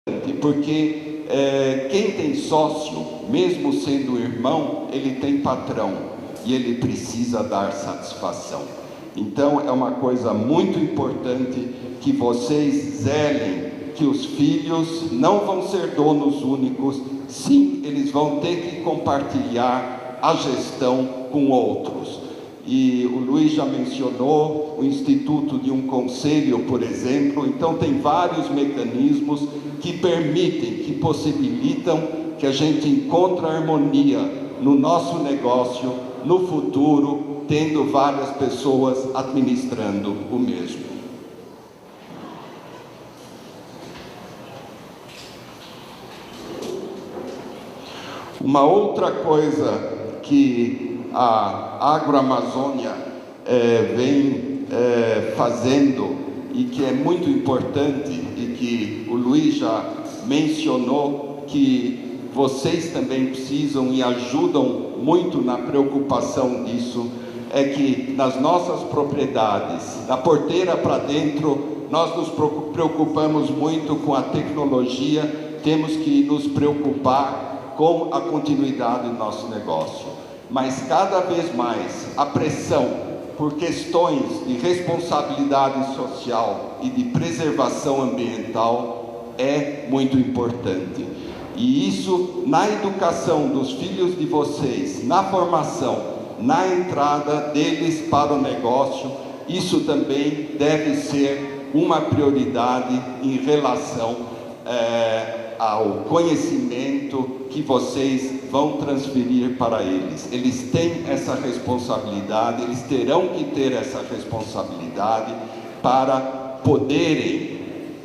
porque quem tem sócio, mesmo sendo irmão, ele tem patrão e ele precisa dar satisfação. Então é uma coisa muito importante que vocês zelem que os filhos não vão ser donos únicos, sim, eles vão ter que compartilhar a gestão com outros. E o Luiz já mencionou o instituto de um conselho, por exemplo. Então tem vários mecanismos que permitem, que possibilitam que a gente encontre harmonia no nosso negócio, no futuro, tendo várias pessoas administrando o mesmo. Uma outra coisa que a Agroamazônia vem fazendo e que é muito importante e que o Luiz já mencionou, que vocês também precisam e ajudam muito na preocupação disso, é que nas nossas propriedades, da porteira para dentro, nós nos preocupamos muito com a tecnologia, temos que nos preocupar com a continuidade do nosso negócio. Mas cada vez mais a pressão por questões de responsabilidade social e de preservação ambiental é muito importante. E isso na educação dos filhos de vocês, na formação, na entrada deles para o negócio, isso também deve ser uma prioridade em relação ao conhecimento que vocês vão transferir para eles. Eles têm essa responsabilidade, eles terão que ter essa responsabilidade para poderem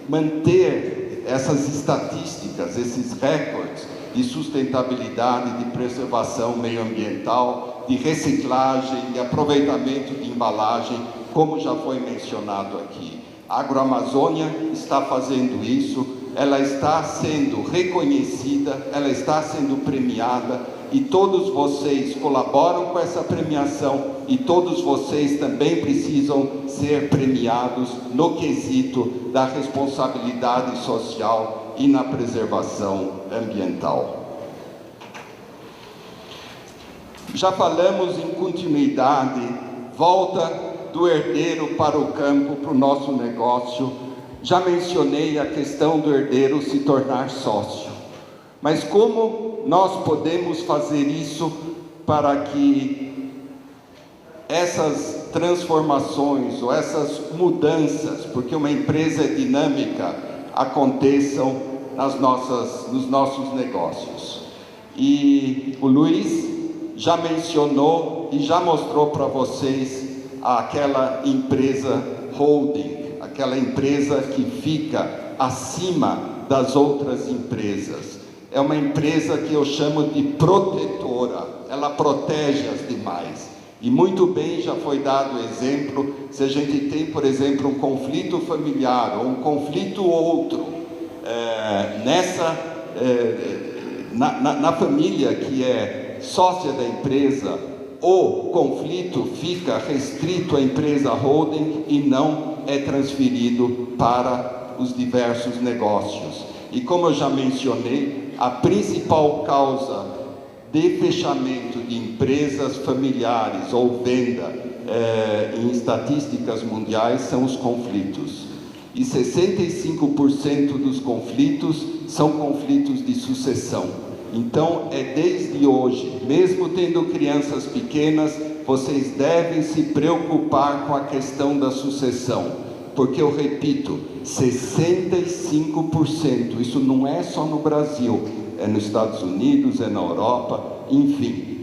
manter essas estatísticas, esses recordes de sustentabilidade, de preservação meioambiental, de reciclagem, de aproveitamento de embalagem, como já foi mencionado aqui. A Agroamazônia está fazendo isso, ela está sendo reconhecida, ela está sendo premiada, e todos vocês colaboram com essa premiação, e todos vocês também precisam ser premiados no quesito da responsabilidade social e na preservação ambiental. Já falamos em continuidade, volta do herdeiro para o campo, para o nosso negócio. Já mencionei a questão do herdeiro se tornar sócio. Mas como nós podemos fazer isso para que essas transformações ou essas mudanças, porque uma empresa é dinâmica, aconteçam nos nossos negócios? E o Luiz já mencionou e já mostrou para vocês aquela empresa holding, aquela empresa que fica acima das outras empresas. É uma empresa que eu chamo de protetora, ela protege as demais. E muito bem já foi dado o exemplo, se a gente tem, por exemplo, um conflito familiar ou um conflito outro, na família que é sócia da empresa, o conflito fica restrito à empresa holding e não é transferido para os diversos negócios. E como eu já mencionei, a principal causa de fechamento de empresas familiares ou venda em estatísticas mundiais são os conflitos. E 65% dos conflitos são conflitos de sucessão. Então, desde hoje, mesmo tendo crianças pequenas, vocês devem se preocupar com a questão da sucessão, porque eu repito, 65%, isso não é só no Brasil, é nos Estados Unidos, é na Europa, enfim,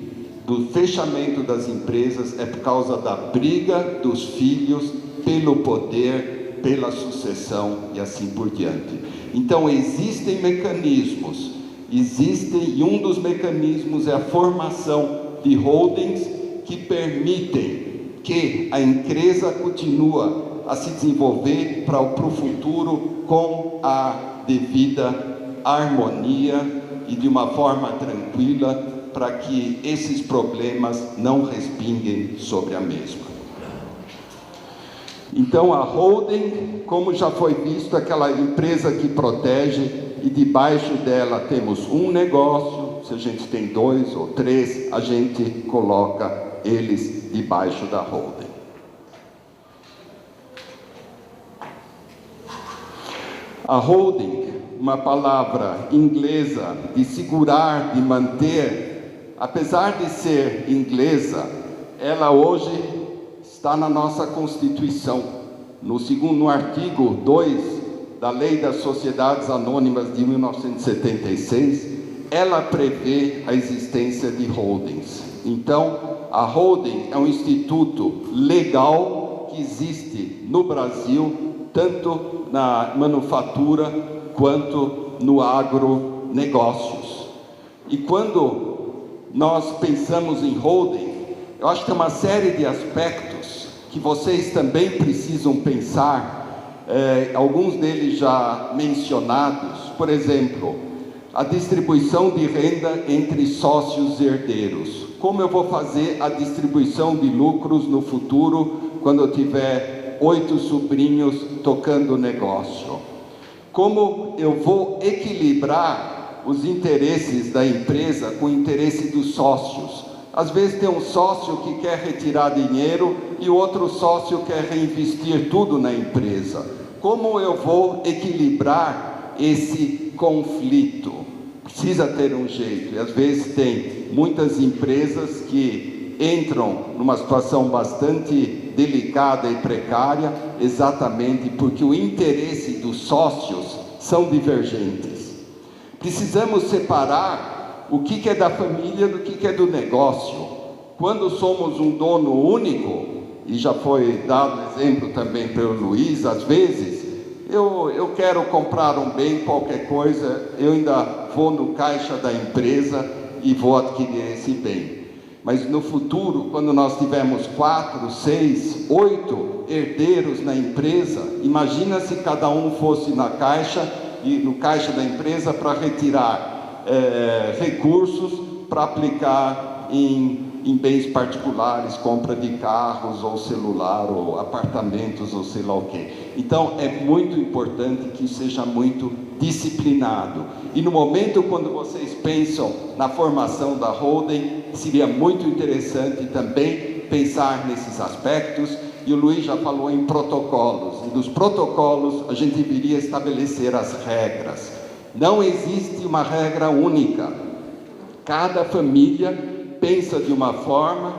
do fechamento das empresas é por causa da briga dos filhos pelo poder, pela sucessão e assim por diante. Então, existem mecanismos, e um dos mecanismos é a formação de holdings que permitem que a empresa continue a se desenvolver para o futuro com a devida harmonia e de uma forma tranquila, para que esses problemas não respinguem sobre a mesma. Então a holding, como já foi visto, aquela empresa que protege, e debaixo dela temos um negócio. Se a gente tem 2 ou 3, a gente coloca eles debaixo da holding. A holding, uma palavra inglesa de segurar, de manter, apesar de ser inglesa, ela hoje está na nossa Constituição. No artigo 2 da Lei das Sociedades Anônimas de 1976, ela prevê a existência de holdings. Então, a holding é um instituto legal que existe no Brasil, tanto na manufatura quanto no agronegócios. E quando nós pensamos em holding, eu acho que é uma série de aspectos que vocês também precisam pensar, alguns deles já mencionados. Por exemplo, a distribuição de renda entre sócios e herdeiros. Como eu vou fazer a distribuição de lucros no futuro, quando eu tiver 8 sobrinhos tocando o negócio? Como eu vou equilibrar os interesses da empresa com o interesse dos sócios? Às vezes tem um sócio que quer retirar dinheiro e o outro sócio quer reinvestir tudo na empresa. Como eu vou equilibrar esse conflito? Precisa ter um jeito. E às vezes tem muitas empresas que entram numa situação bastante delicada e precária, exatamente porque o interesse dos sócios são divergentes. Precisamos separar o que é da família do que é do negócio. Quando somos um dono único, e já foi dado exemplo também pelo Luiz, às vezes, eu quero comprar um bem, qualquer coisa, eu ainda vou no caixa da empresa e vou adquirir esse bem. Mas no futuro, quando nós tivermos 4, 6, 8 herdeiros na empresa, imagina se cada um fosse no caixa da empresa para retirar recursos para aplicar em bens particulares, compra de carros ou celular ou apartamentos ou sei lá o quê. Então é muito importante que seja muito disciplinado. E no momento quando vocês pensam na formação da holding, seria muito interessante também pensar nesses aspectos. E o Luiz já falou em protocolos, e dos protocolos a gente deveria estabelecer as regras. Não existe uma regra única. Cada família pensa de uma forma,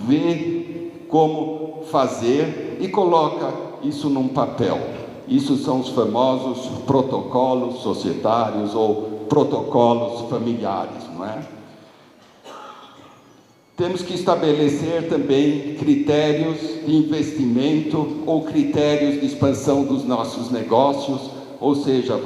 vê como fazer e coloca isso num papel. Isso são os famosos protocolos societários ou protocolos familiares, não é? Temos que estabelecer também critérios de investimento ou critérios de expansão dos nossos negócios, ou seja,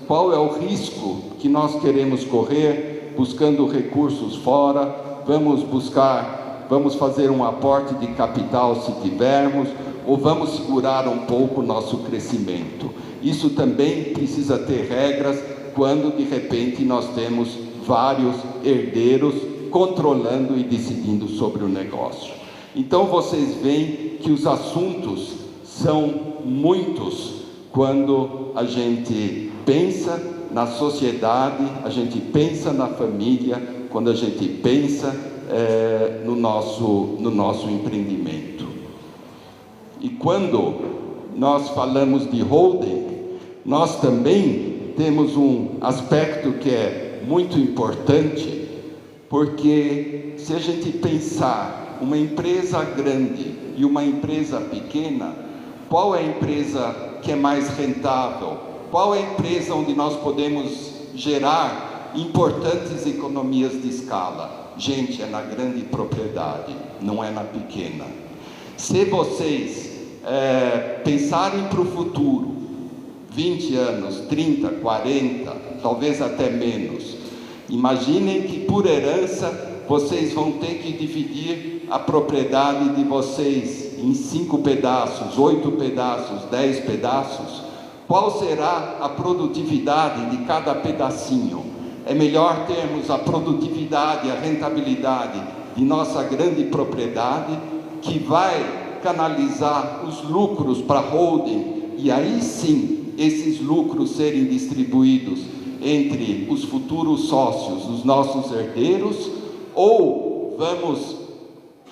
qual é o risco que nós queremos correr, buscando recursos fora, vamos fazer um aporte de capital se tivermos, ou vamos segurar um pouco o nosso crescimento. Isso também precisa ter regras quando de repente nós temos vários herdeiros controlando e decidindo sobre o negócio. Então vocês veem que os assuntos são muitos quando a gente pensa na sociedade, a gente pensa na família, quando a gente pensa no nosso empreendimento. E quando nós falamos de holding, nós também temos um aspecto que é muito importante, porque se a gente pensar uma empresa grande e uma empresa pequena, qual é a empresa que é mais rentável? Qual é a empresa onde nós podemos gerar importantes economias de escala? Gente, é na grande propriedade, não é na pequena. Se vocês pensarem para o futuro, 20 anos, 30, 40, talvez até menos, imaginem que por herança vocês vão ter que dividir a propriedade de vocês em 5 pedaços, 8 pedaços, 10 pedaços. Qual será a produtividade de cada pedacinho? É melhor termos a produtividade, a rentabilidade de nossa grande propriedade, que vai canalizar os lucros para a holding, e aí sim esses lucros serem distribuídos entre os futuros sócios, os nossos herdeiros, ou vamos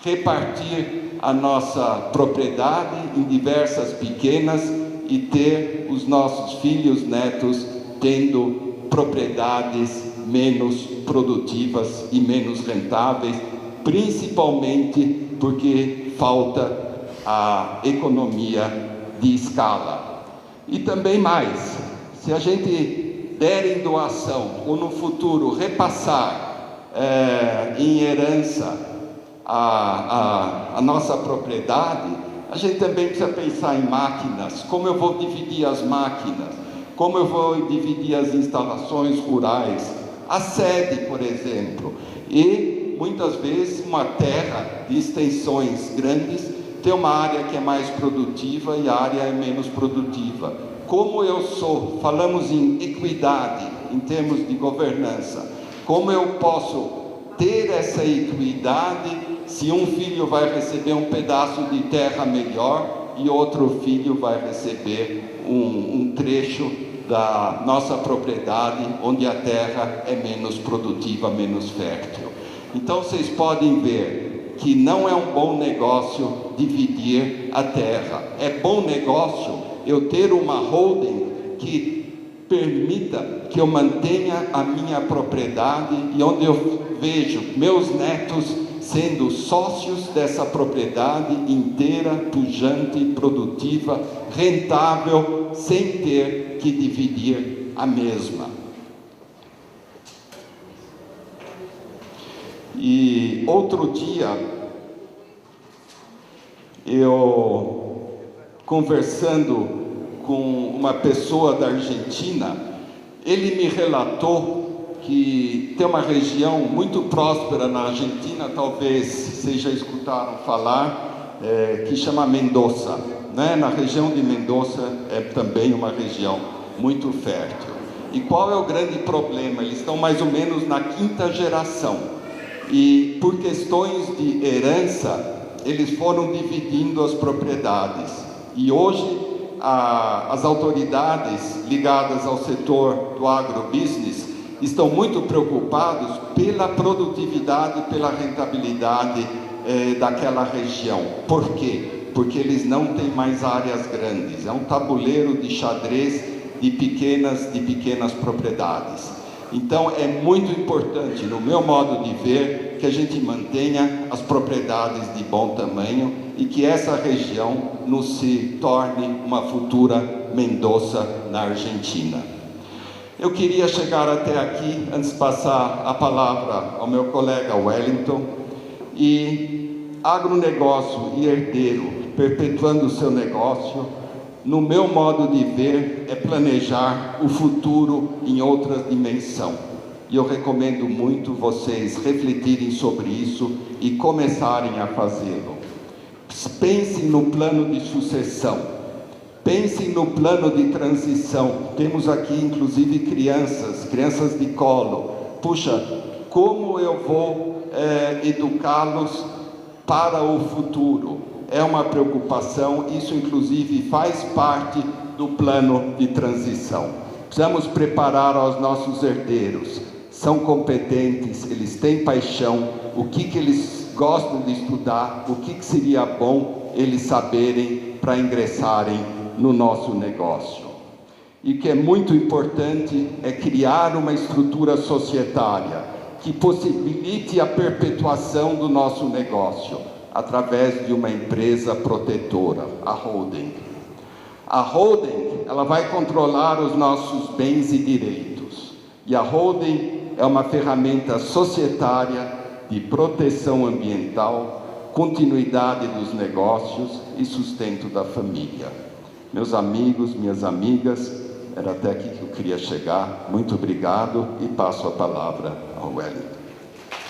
repartir a nossa propriedade em diversas pequenas e ter os nossos filhos, netos, tendo propriedades menos produtivas e menos rentáveis, principalmente porque falta a economia de escala. E também mais, se a gente der em doação ou no futuro repassar em herança a nossa propriedade, a gente também precisa pensar em máquinas, como eu vou dividir as máquinas, como eu vou dividir as instalações rurais, a sede, por exemplo, e muitas vezes uma terra de extensões grandes tem uma área que é mais produtiva e a área é menos produtiva. Como eu sou, falamos em equidade, em termos de governança, como eu posso ter essa equidade se um filho vai receber um pedaço de terra melhor e outro filho vai receber um trecho da nossa propriedade onde a terra é menos produtiva, menos fértil. Então vocês podem ver que não é um bom negócio dividir a terra. É bom negócio eu ter uma holding que permita que eu mantenha a minha propriedade e onde eu vejo meus netos sendo sócios dessa propriedade inteira, pujante, produtiva, rentável, sem ter que dividir a mesma. E outro dia, eu conversando com uma pessoa da Argentina, ele me relatou que tem uma região muito próspera na Argentina, talvez vocês já escutaram falar, que chama Mendoza, né? Na região de Mendoza é também uma região muito fértil. E qual é o grande problema? Eles estão mais ou menos na 5ª geração e por questões de herança eles foram dividindo as propriedades e hoje as autoridades ligadas ao setor do agrobusiness estão muito preocupados pela produtividade, pela rentabilidade daquela região. Por quê? Porque eles não têm mais áreas grandes, é um tabuleiro de xadrez de pequenas propriedades. Então é muito importante, no meu modo de ver, que a gente mantenha as propriedades de bom tamanho e que essa região nos se torne uma futura Mendoza na Argentina. Eu queria chegar até aqui, antes de passar a palavra ao meu colega Wellington, e agronegócio e herdeiro, perpetuando o seu negócio, no meu modo de ver, é planejar o futuro em outra dimensão. E eu recomendo muito vocês refletirem sobre isso e começarem a fazê-lo. Pensem no plano de sucessão. Pensem no plano de transição. Temos aqui, inclusive, crianças de colo. Puxa, como eu vou educá-los para o futuro? É uma preocupação, isso, inclusive, faz parte do plano de transição. Precisamos preparar os nossos herdeiros. São competentes, eles têm paixão, o que eles gostam de estudar, o que seria bom eles saberem para ingressarem no nosso negócio. E que é muito importante é criar uma estrutura societária que possibilite a perpetuação do nosso negócio através de uma empresa protetora, a holding. A holding, ela vai controlar os nossos bens e direitos. E a holding é uma ferramenta societária de proteção ambiental, continuidade dos negócios e sustento da família. Meus amigos, minhas amigas, era até aqui que eu queria chegar. Muito obrigado e passo a palavra ao Wellington.